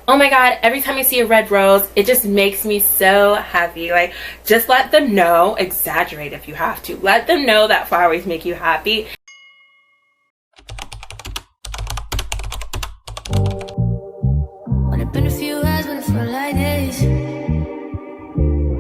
Oh my god, every time I see a red rose, it just makes me so happy. Like, just let them know, exaggerate if you have to. Let them know that flowers make you happy. Only been a few hours, but it felt like days.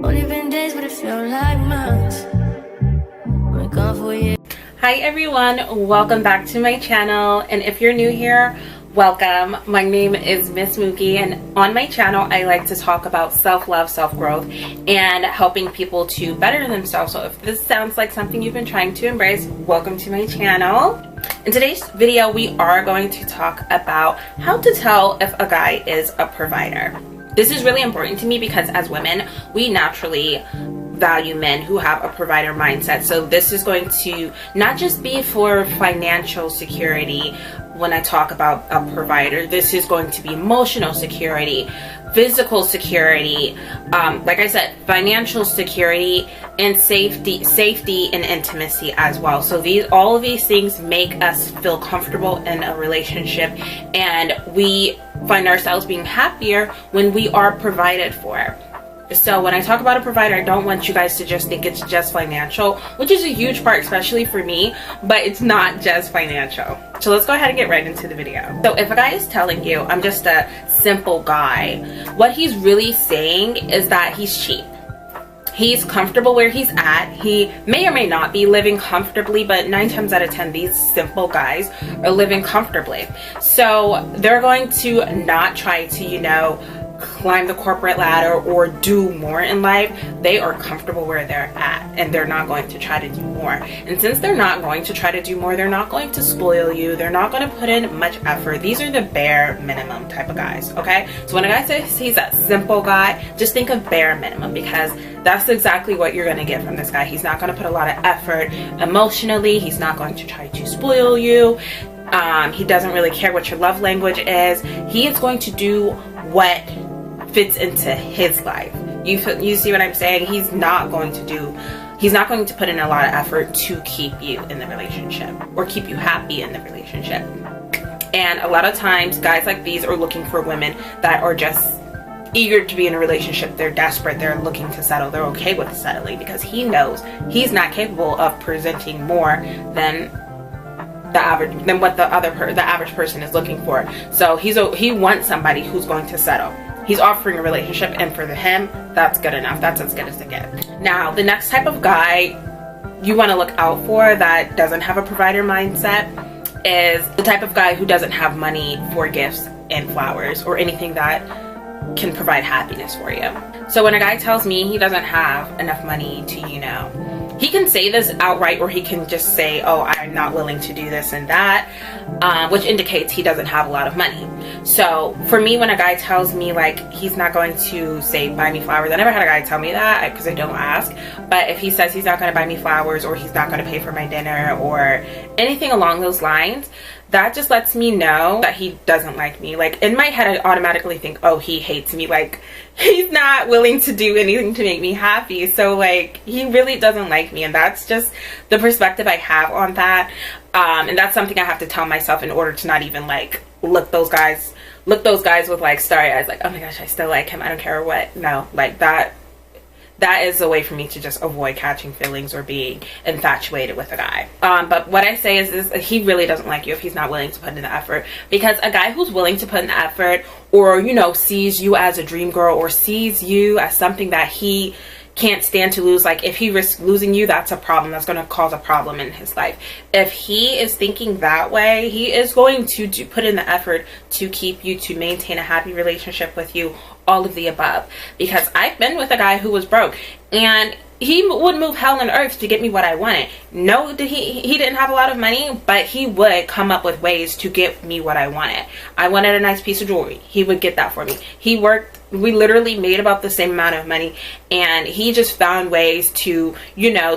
Only been days, but it felt like months. Been gone for a year. Hi everyone, welcome back to my channel, and if you're new here, welcome. My name is Miss Mookie, and on my channel I like to talk about self-love, self-growth, and helping people to better themselves. So if this sounds like something you've been trying to embrace, welcome to my channel. In today's video, we are going to talk about how to tell if a guy is a provider. This is really important to me because as women, we naturally value men who have a provider mindset. So this is going to not just be for financial security. When I talk about a provider, this is going to be emotional security, physical security, like I said, financial security, and safety and intimacy as well. So all of these things make us feel comfortable in a relationship, and we find ourselves being happier when we are provided for. So when I talk about a provider, I don't want you guys to just think it's just financial, which is a huge part, especially for me, but it's not just financial. So let's go ahead and get right into the video. So if a guy is telling you, I'm just a simple guy, what he's really saying is that he's cheap. He's comfortable where he's at. He may or may not be living comfortably, but 9 times out of 10, these simple guys are living comfortably. So they're going to not try to, climb the corporate ladder or do more in life. They are comfortable where they're at, and they're not going to try to do more. And since they're not going to try to do more, they're not going to spoil you. They're not going to put in much effort. These are the bare minimum type of guys, okay? So when a guy says he's a simple guy, just think of bare minimum, because that's exactly what you're going to get from this guy. He's not going to put a lot of effort emotionally. He's not going to try to spoil you. He doesn't really care what your love language is. He is going to do what fits into his life. You see what I'm saying? He's not going to put in a lot of effort to keep you in the relationship or keep you happy in the relationship. And a lot of times guys like these are looking for women that are just eager to be in a relationship. They're desperate. They're looking to settle. They're okay with settling because he knows he's not capable of presenting more than what the average person is looking for. So he wants somebody who's going to settle. He's offering a relationship, and for him, that's good enough. That's as good as it gets. Now, the next type of guy you want to look out for that doesn't have a provider mindset is the type of guy who doesn't have money for gifts and flowers or anything that can provide happiness for you. So when a guy tells me he doesn't have enough money to, he can say this outright, or he can just say, oh, I'm not willing to do this and that, which indicates he doesn't have a lot of money. So for me, when a guy tells me like he's not going to say buy me flowers, I never had a guy tell me that because I don't ask, but if he says he's not going to buy me flowers, or he's not going to pay for my dinner, or anything along those lines, that just lets me know that he doesn't like me. Like, in my head, I automatically think, oh, he hates me. Like, he's not willing to do anything to make me happy. So, like, he really doesn't like me. And that's just the perspective I have on that. And that's something I have to tell myself in order to not even, like, look those guys with, like, starry eyes. Like, oh my gosh, I still like him. I don't care what. No, like, that is a way for me to just avoid catching feelings or being infatuated with a guy. But what I say is this: he really doesn't like you if he's not willing to put in the effort. Because a guy who's willing to put in the effort, or, sees you as a dream girl, or sees you as something that he can't stand to lose, like if he risks losing you, that's a problem. That's going to cause a problem in his life. If he is thinking that way, he is going to put in the effort to keep you, to maintain a happy relationship with you, all of the above. Because I've been with a guy who was broke, and he would move hell and earth to get me what I wanted. No, he didn't have a lot of money, but he would come up with ways to get me what I wanted. I wanted a nice piece of jewelry. He would get that for me. He worked. We literally made about the same amount of money, and he just found ways to,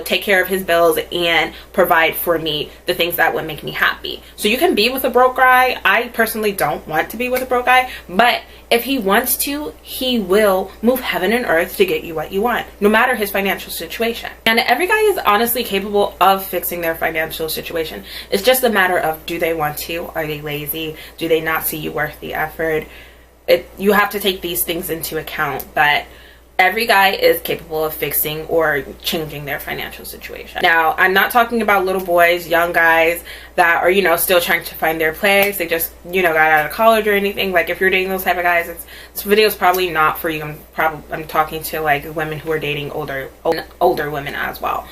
take care of his bills and provide for me the things that would make me happy. So you can be with a broke guy. I personally don't want to be with a broke guy, but if he wants to, he will move heaven and earth to get you what you want, no matter his financial situation. And every guy is honestly capable of fixing their financial situation. It's just a matter of, do they want to? Are they lazy? Do they not see you worth the effort? you have to take these things into account, but every guy is capable of fixing or changing their financial situation. Now, I'm not talking about little boys, young guys that are, you know, still trying to find their place. They just, you know, got out of college or anything. Like, if you're dating those type of guys, this video is probably not for you. I'm talking to like women who are dating older women as well.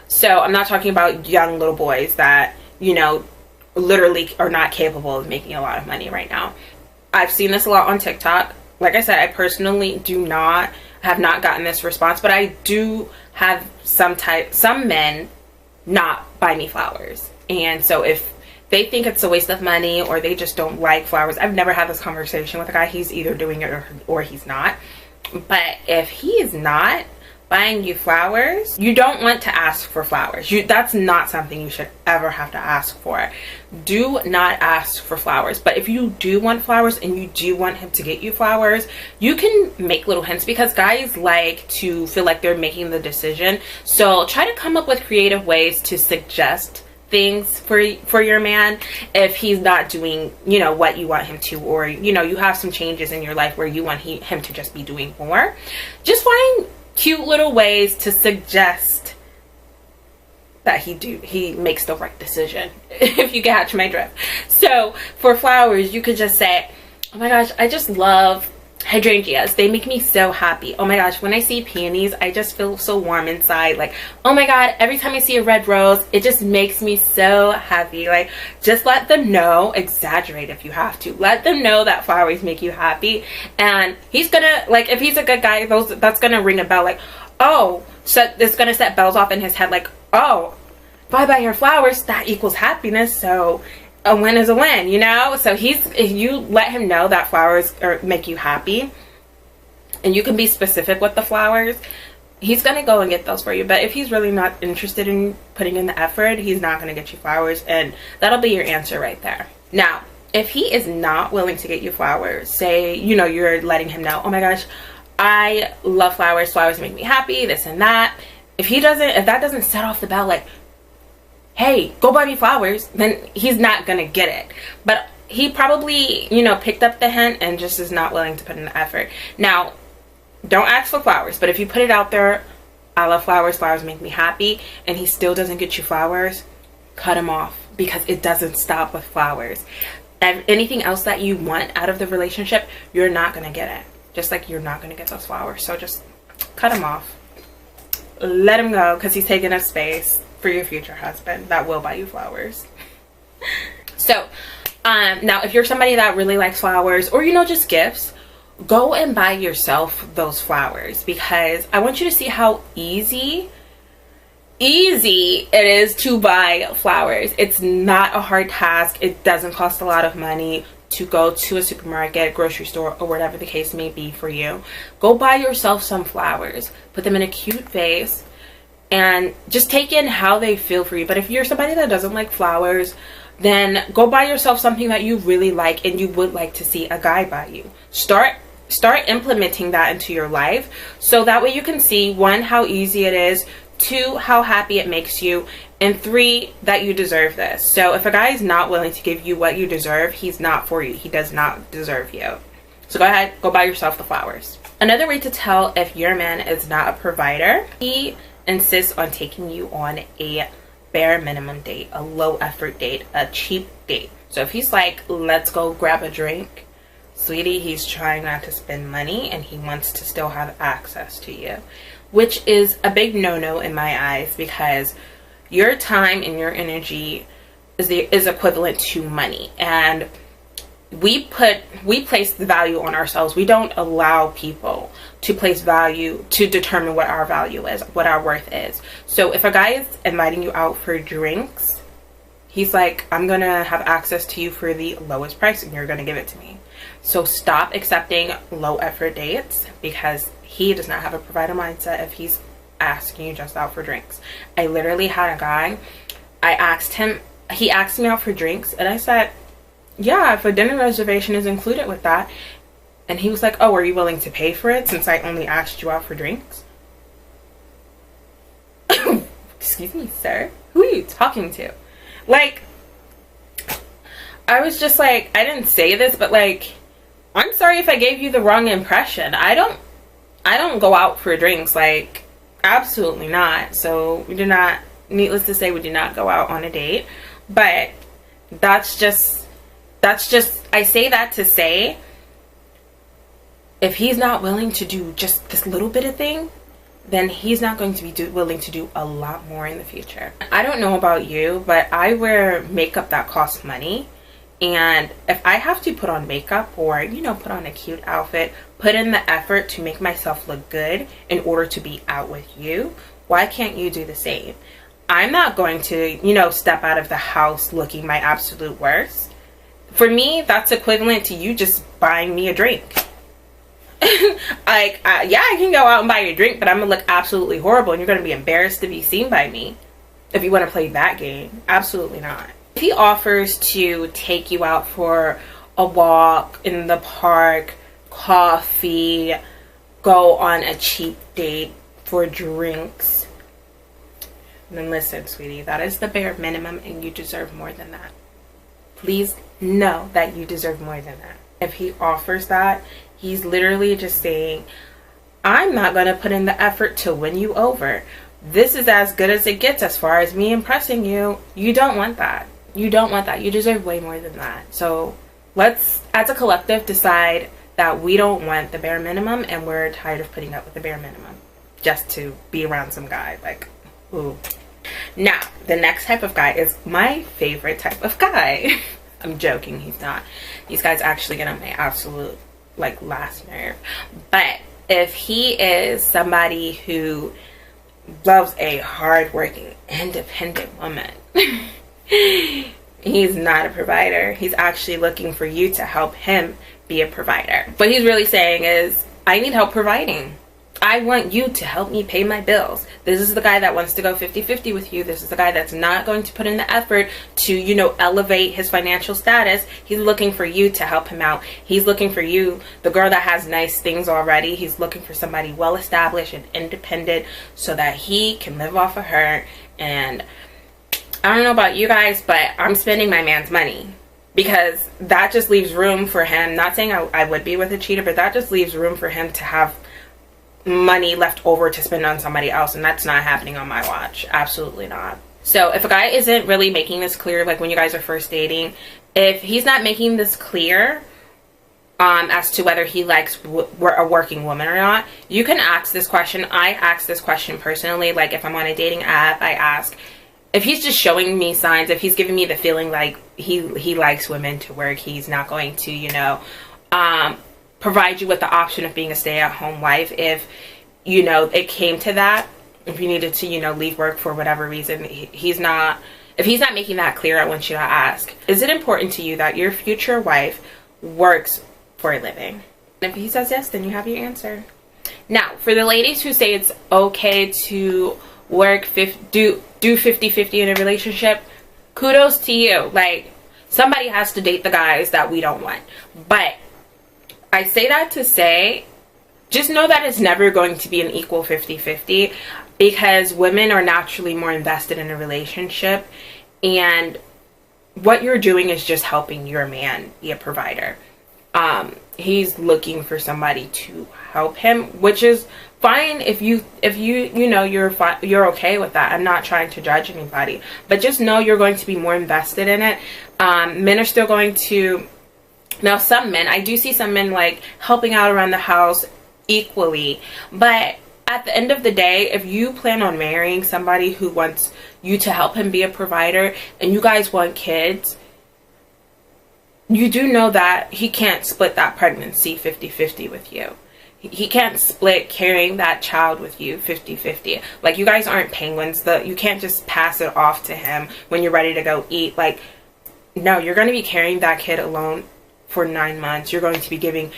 So I'm not talking about young little boys that, you know, literally are not capable of making a lot of money right now. I've seen this a lot on TikTok. Like I said, I personally have not gotten this response, but I do have some men not buy me flowers. And so if they think it's a waste of money or they just don't like flowers, I've never had this conversation with a guy. He's either doing it or he's not. But if he is not buying you flowers, you don't want to ask for flowers. That's not something you should ever have to ask for. Do not ask for flowers. But if you do want flowers and you do want him to get you flowers, you can make little hints, because guys like to feel like they're making the decision. So try to come up with creative ways to suggest things for your man if he's not doing, you know, what you want him to, or, you know, you have some changes in your life where you want him to just be doing more. Just find cute little ways to suggest that he makes the right decision, if you catch my drift. So for flowers, you could just say, oh my gosh, I just love hydrangeas. They make me so happy. Oh my gosh, when I see peonies, I just feel so warm inside. Like, oh my god, every time I see a red rose, it just makes me so happy. Like, just let them know, exaggerate if you have to, let them know that flowers make you happy. And he's gonna, like, if he's a good guy, that's gonna ring a bell. Like, oh, so it's gonna set bells off in his head. Like, oh, if I buy her flowers, that equals happiness. So a win is a win, you know? So if you let him know that flowers make you happy, and you can be specific with the flowers, he's gonna go and get those for you. But if he's really not interested in putting in the effort, he's not gonna get you flowers, and that'll be your answer right there. Now, if he is not willing to get you flowers, say, you know, you're letting him know, oh my gosh, I love flowers, flowers make me happy, this and that. If that doesn't set off the bell, like, hey, go buy me flowers, then he's not gonna get it. But he probably, you know, picked up the hint and just is not willing to put in the effort. Now, don't ask for flowers, but if you put it out there, I love flowers, flowers make me happy, and he still doesn't get you flowers, cut him off, because it doesn't stop with flowers. And anything else that you want out of the relationship, you're not gonna get it. Just like you're not gonna get those flowers. So just cut him off. Let him go, because he's taking up space for your future husband that will buy you flowers. So now if you're somebody that really likes flowers, or, you know, just gifts, go and buy yourself those flowers, because I want you to see how easy it is to buy flowers. It's not a hard task. It doesn't cost a lot of money to go to a supermarket, grocery store, or whatever the case may be for you. Go buy yourself some flowers, put them in a cute vase, and just take in how they feel for you. But if you're somebody that doesn't like flowers, then go buy yourself something that you really like and you would like to see a guy buy you. Start implementing that into your life, so that way you can see, 1, how easy it is, 2, how happy it makes you, and 3, that you deserve this. So if a guy is not willing to give you what you deserve, he's not for you. He does not deserve you. So go ahead, go buy yourself the flowers. Another way to tell if your man is not a provider, he insists on taking you on a bare minimum date, a low effort date, a cheap date. So if he's like, let's go grab a drink, sweetie, he's trying not to spend money and he wants to still have access to you, which is a big no-no in my eyes, because your time and your energy is equivalent to money, and we place the value on ourselves. We don't allow people to place value, to determine what our value is, what our worth is. So if a guy is inviting you out for drinks, he's like, I'm gonna have access to you for the lowest price and you're gonna give it to me. So stop accepting low effort dates, because he does not have a provider mindset if he's asking you just out for drinks. I literally had a guy, he asked me out for drinks, and I said, yeah, if a dinner reservation is included with that. And he was like, oh, are you willing to pay for it since I only asked you out for drinks? Excuse me, sir, who are you talking to? Like, I was just like, I didn't say this, but like, I'm sorry if I gave you the wrong impression. I don't go out for drinks, like, absolutely not. So we do not, needless to say, we do not go out on a date. But that's just, I say that to say, if he's not willing to do just this little bit of thing, then he's not going to be willing to do a lot more in the future. I don't know about you, but I wear makeup that costs money. And if I have to put on makeup or, you know, put on a cute outfit, put in the effort to make myself look good in order to be out with you, why can't you do the same? I'm not going to, you know, step out of the house looking my absolute worst. For me, that's equivalent to you just buying me a drink. Like, yeah, I can go out and buy you a drink, but I'm gonna look absolutely horrible and you're gonna be embarrassed to be seen by me. If you want to play that game, absolutely not. If he offers to take you out for a walk in the park, coffee, go on a cheap date for drinks, then listen, sweetie, that is the bare minimum and you deserve more than that. Please know that you deserve more than that. If he offers that, he's literally just saying, I'm not going to put in the effort to win you over. This is as good as it gets as far as me impressing you. You don't want that. You don't want that. You deserve way more than that. So let's, as a collective, decide that we don't want the bare minimum and we're tired of putting up with the bare minimum just to be around some guy. Like, ooh. Now, the next type of guy is my favorite type of guy. I'm joking, he's not. These guys actually get on my absolute, like, last nerve. But if he is somebody who loves a hardworking, independent woman, he's not a provider. He's actually looking for you to help him be a provider. What he's really saying is, I need help providing. I want you to help me pay my bills. This is the guy that wants to go 50-50 with you. This is the guy that's not going to put in the effort to, you know, elevate his financial status. He's looking for you to help him out. He's looking for you, the girl that has nice things already. He's looking for somebody well established and independent so that he can live off of her. And I don't know about you guys, but I'm spending my man's money. Because that just leaves room for him. Not saying I would be with a cheater, but that just leaves room for him to have money left over to spend on somebody else, and that's not happening on my watch. Absolutely not. So if a guy isn't really making this clear, like when you guys are first dating, if he's not making this clear as to whether he likes a working woman or not, you can ask this question. I ask this question personally. Like if I'm on a dating app, I ask if he's just showing me signs, if he's giving me the feeling like he likes women to work, he's not going to, you know, provide you with the option of being a stay-at-home wife. If, you know, it came to that, if you needed to, you know, leave work for whatever reason, if he's not making that clear, I want you to ask, is it important to you that your future wife works for a living? And if he says yes, then you have your answer. Now, for the ladies who say it's okay to work, do 50-50 in a relationship, kudos to you. Like, somebody has to date the guys that we don't want. But I say that to say, just know that it's never going to be an equal 50-50 because women are naturally more invested in a relationship, and what you're doing is just helping your man be a provider. He's looking for somebody to help him, which is fine if you know you're okay with that. I'm not trying to judge anybody, but just know you're going to be more invested in it. Men are still going to. Now, some men, I do see some men like helping out around the house equally, but at the end of the day, if you plan on marrying somebody who wants you to help him be a provider and you guys want kids, you do know that he can't split that pregnancy 50-50 with you. He can't split carrying that child with you 50-50. Like, you guys aren't penguins. You can't just pass it off to him when you're ready to go eat. Like, no, you're going to be carrying that kid alone for 9 months. You're going to be giving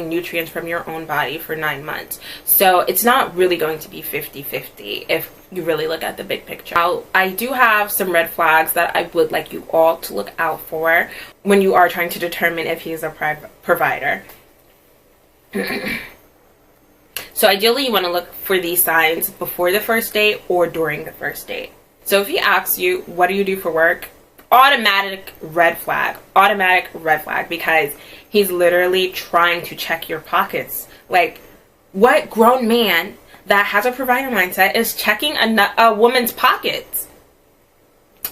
nutrients from your own body for 9 months. So it's not really going to be 50-50 if you really look at the big picture. I do have some red flags that I would like you all to look out for when you are trying to determine if he is a provider. So ideally you want to look for these signs before the first date or during the first date. So if he asks you, what do you do for work? automatic red flag. Automatic red flag, because he's literally trying to check your pockets. Like, what grown man that has a provider mindset is checking a woman's pockets?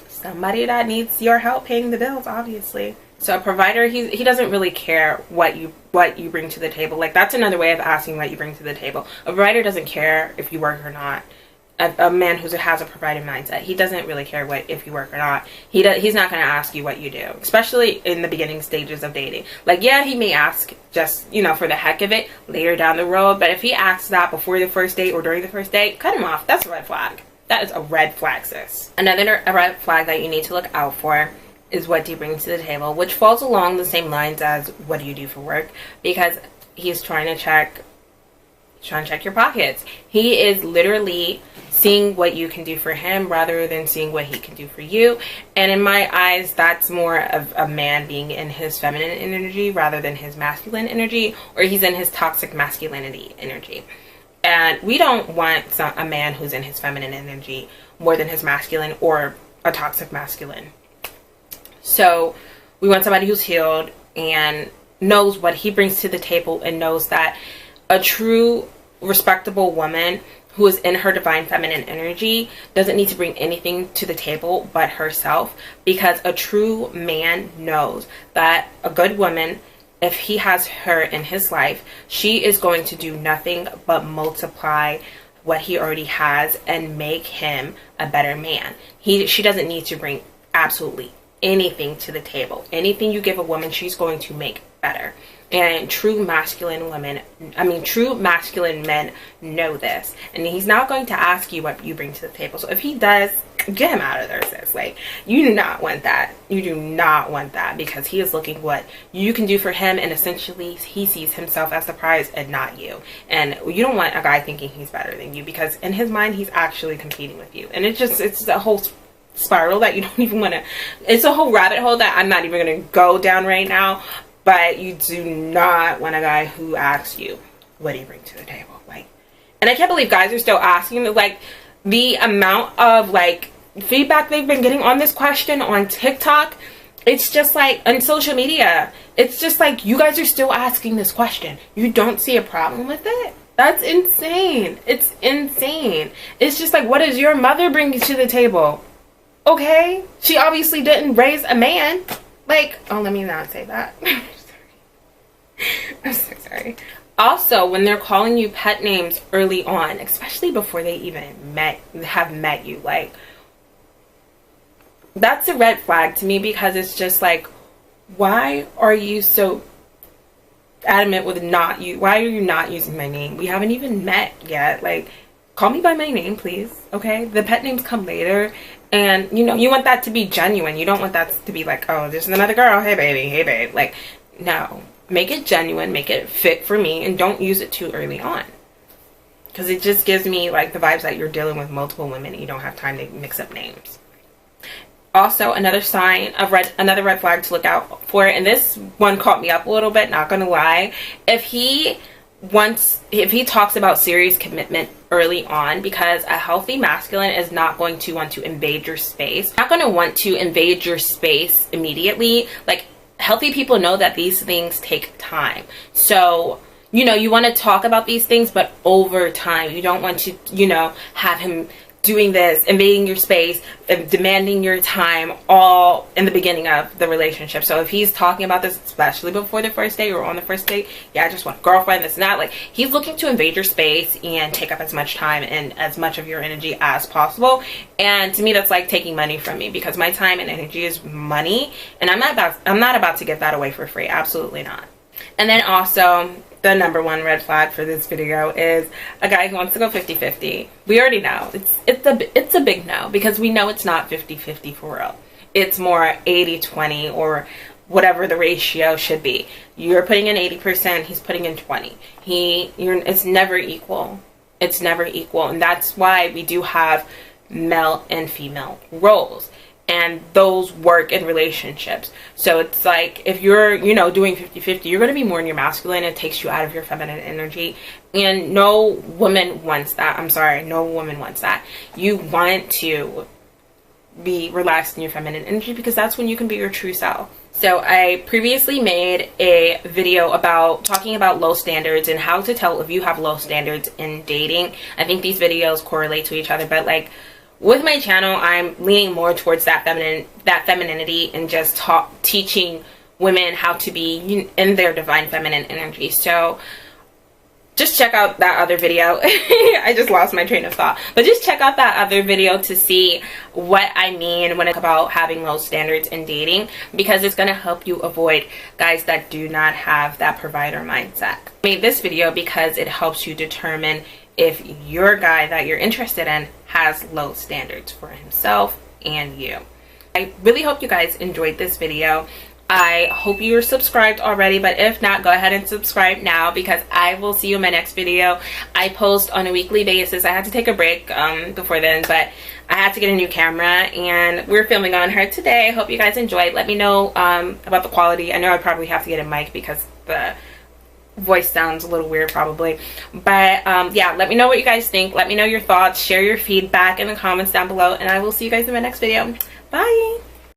Somebody that needs your help paying the bills, obviously. So a provider, he doesn't really care what you bring to the table. Like, that's another way of asking what you bring to the table. A provider doesn't care if you work or not. A man who has a provider mindset, he doesn't really care if you work or not. He's not going to ask you what you do, especially in the beginning stages of dating. Like, yeah, he may ask just, you know, for the heck of it later down the road. But if he asks that before the first date or during the first date, cut him off. That's a red flag. That is a red flag, sis. Another red flag that you need to look out for is what do you bring to the table, which falls along the same lines as what do you do for work, because he's trying to check your pockets. He is literally seeing what you can do for him rather than seeing what he can do for you. And in my eyes, that's more of a man being in his feminine energy rather than his masculine energy, or he's in his toxic masculinity energy. And we don't want a man who's in his feminine energy more than his masculine or a toxic masculine. So we want somebody who's healed and knows what he brings to the table, and knows that a true respectable woman who is in her divine feminine energy doesn't need to bring anything to the table but herself, because a true man knows that a good woman, if he has her in his life, she is going to do nothing but multiply what he already has and make him a better man. She doesn't need to bring absolutely anything to the table. Anything you give a woman, she's going to make better. And true masculine men know this. And he's not going to ask you what you bring to the table. So if he does, get him out of there, sis. Like, you do not want that. You do not want that, because he is looking what you can do for him, and essentially he sees himself as the prize and not you. And you don't want a guy thinking he's better than you, because in his mind he's actually competing with you. And it's a whole spiral that you don't even want to, it's a whole rabbit hole that I'm not even going to go down right now. But you do not want a guy who asks you, what do you bring to the table? Like, and I can't believe guys are still asking. Like, the amount of like feedback they've been getting on this question on TikTok, it's just like, on social media, it's just like, you guys are still asking this question. You don't see a problem with it? That's insane. It's insane. It's just like, what does your mother bring to the table? Okay, she obviously didn't raise a man. Like, oh, let me not say that. I'm so sorry. Also, when they're calling you pet names early on, especially before they even have met you, like, that's a red flag to me, because it's just like, why are you so adamant with why are you not using my name? We haven't even met yet. Like, call me by my name, please. Okay, the pet names come later. And, you know, you want that to be genuine. You don't want that to be like, oh, there's another girl. Hey, baby. Hey, babe. Like, no. Make it genuine. Make it fit for me. And don't use it too early on. Because it just gives me, like, the vibes that you're dealing with multiple women and you don't have time to mix up names. Also, another red flag to look out for. And this one caught me up a little bit, not going to lie. If he talks about serious commitment early on, because a healthy masculine is not going to want to invade your space. Not going to want to invade your space immediately. Like, healthy people know that these things take time. So, you know, you want to talk about these things, but over time. You don't want to, you know, have him doing this, invading your space, demanding your time, all in the beginning of the relationship. So if he's talking about this, especially before the first date or on the first date, yeah, I just want a girlfriend, this and that, like, he's looking to invade your space and take up as much time and as much of your energy as possible. And to me, that's like taking money from me, because my time and energy is money, and I'm not about to give that away for free. Absolutely not. And then also, the number one red flag for this video is a guy who wants to go 50-50. We already know. It's a big no, because we know it's not 50-50 for real. It's more 80-20 or whatever the ratio should be. You're putting in 80%, he's putting in 20. It's never equal. It's never equal. And that's why we do have male and female roles. And those work in relationships. So it's like, if you're, you know, doing 50-50, you're going to be more in your masculine. It takes you out of your feminine energy. And no woman wants that. I'm sorry, no woman wants that. You want to be relaxed in your feminine energy, because that's when you can be your true self. So I previously made a video about talking about low standards and how to tell if you have low standards in dating. I think these videos correlate to each other, but like with my channel, I'm leaning more towards that femininity and just teaching women how to be in their divine feminine energy. So just check out that other video. I just lost my train of thought. But just check out that other video to see what I mean when it's about having low standards in dating, because it's going to help you avoid guys that do not have that provider mindset. I made this video because it helps you determine if your guy that you're interested in has low standards for himself and you. I really hope you guys enjoyed this video. I hope you're subscribed already, but if not, go ahead and subscribe now, because I will see you in my next video. I post on a weekly basis. I had to take a break before then, but I had to get a new camera and we're filming on her today. I hope you guys enjoyed. Let me know about the quality. I know I probably have to get a mic because the voice sounds a little weird probably, but yeah, let me know what you guys think. Let me know your thoughts. Share your feedback in the comments down below, and I will see you guys in my next video. Bye.